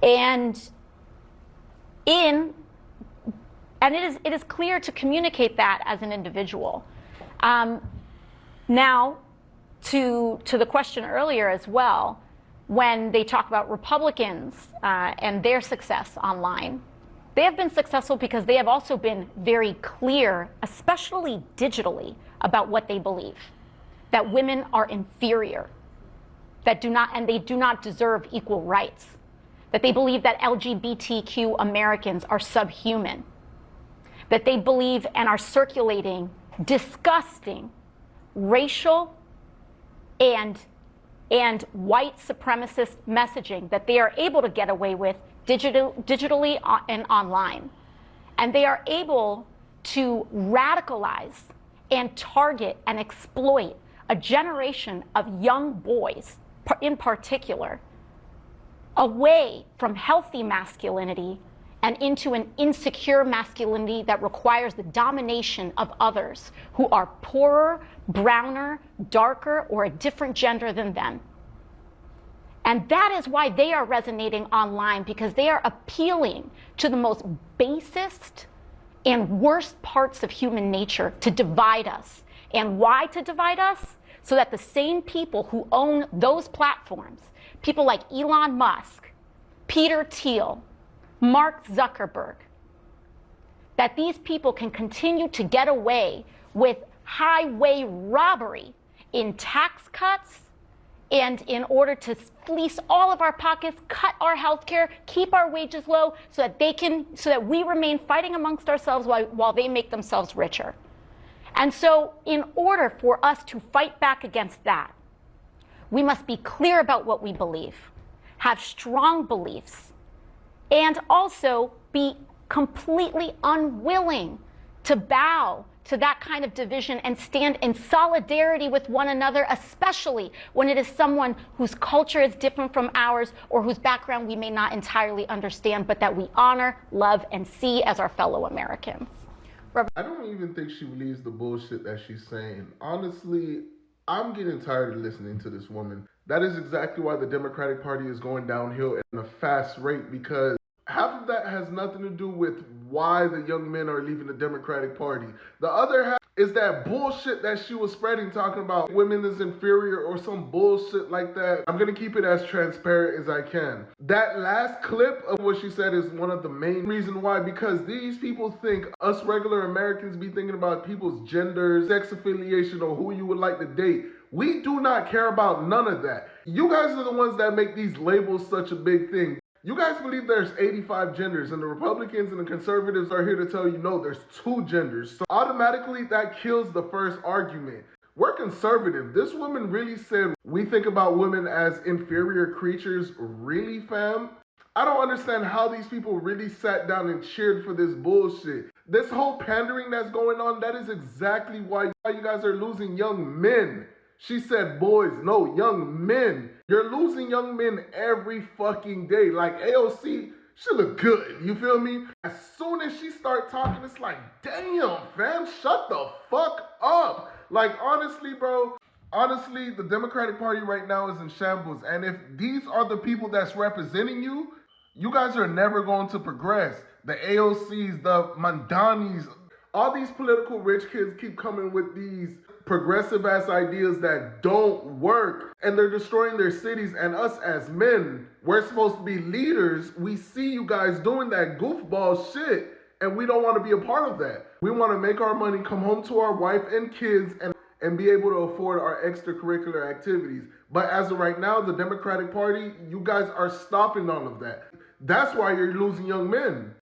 And in and it is clear to communicate that as an individual. Now, to the question earlier as well, when they talk about Republicans and their success online, they have been successful because they have also been very clear, especially digitally, about what they believe, that women are inferior, that they do not deserve equal rights, that they believe that LGBTQ Americans are subhuman, that they believe and are circulating disgusting racial and white supremacist messaging that they are able to get away with digitally and online. And they are able to radicalize and target and exploit a generation of young boys, in particular, away from healthy masculinity and into an insecure masculinity that requires the domination of others who are poorer, browner, darker, or a different gender than them. And that is why they are resonating online, because they are appealing to the most basest and worst parts of human nature to divide us. And why to divide us? So that the same people who own those platforms, people like Elon Musk, Peter Thiel, Mark Zuckerberg, that these people can continue to get away with highway robbery in tax cuts and in order to fleece all of our pockets, cut our health care, keep our wages low so that we remain fighting amongst ourselves while they make themselves richer. And so in order for us to fight back against that, we must be clear about what we believe, have strong beliefs, and also be completely unwilling to bow to that kind of division and stand in solidarity with one another, especially when it is someone whose culture is different from ours or whose background we may not entirely understand, but that we honor, love, and see as our fellow Americans. I don't even think she believes the bullshit that she's saying. Honestly, I'm getting tired of listening to this woman. That is exactly why the Democratic Party is going downhill at a fast rate, because half of that has nothing to do with why the young men are leaving the Democratic Party. The other half is that bullshit that she was spreading, talking about women is inferior or some bullshit like that. I'm going to keep it as transparent as I can. That last clip of what she said is one of the main reasons why, because these people think us regular Americans be thinking about people's genders, sex affiliation, or who you would like to date. We do not care about none of that. You guys are the ones that make these labels such a big thing. You guys believe there's 85 genders, and the Republicans and the conservatives are here to tell you, no, there's 2 genders. So automatically that kills the first argument. We're conservative. This woman really said we think about women as inferior creatures. Really, fam? I don't understand how these people really sat down and cheered for this bullshit. This whole pandering that's going on, that is exactly why you guys are losing young men. She said boys, no, young men. You're losing young men every fucking day. Like AOC, she look good, you feel me? As soon as she start talking, it's like, damn, fam, shut the fuck up. Like, honestly, bro, the Democratic Party right now is in shambles. And if these are the people that's representing you, you guys are never going to progress. The AOCs, the Mandanis, all these political rich kids keep coming with these progressive ass ideas that don't work, and they're destroying their cities. And us as men, we're supposed to be leaders. We see you guys doing that goofball shit, and we don't want to be a part of that. We want to make our money, come home to our wife and kids, and be able to afford our extracurricular activities. But as of right now, the Democratic Party, you guys are stopping all of that. That's why you're losing young men.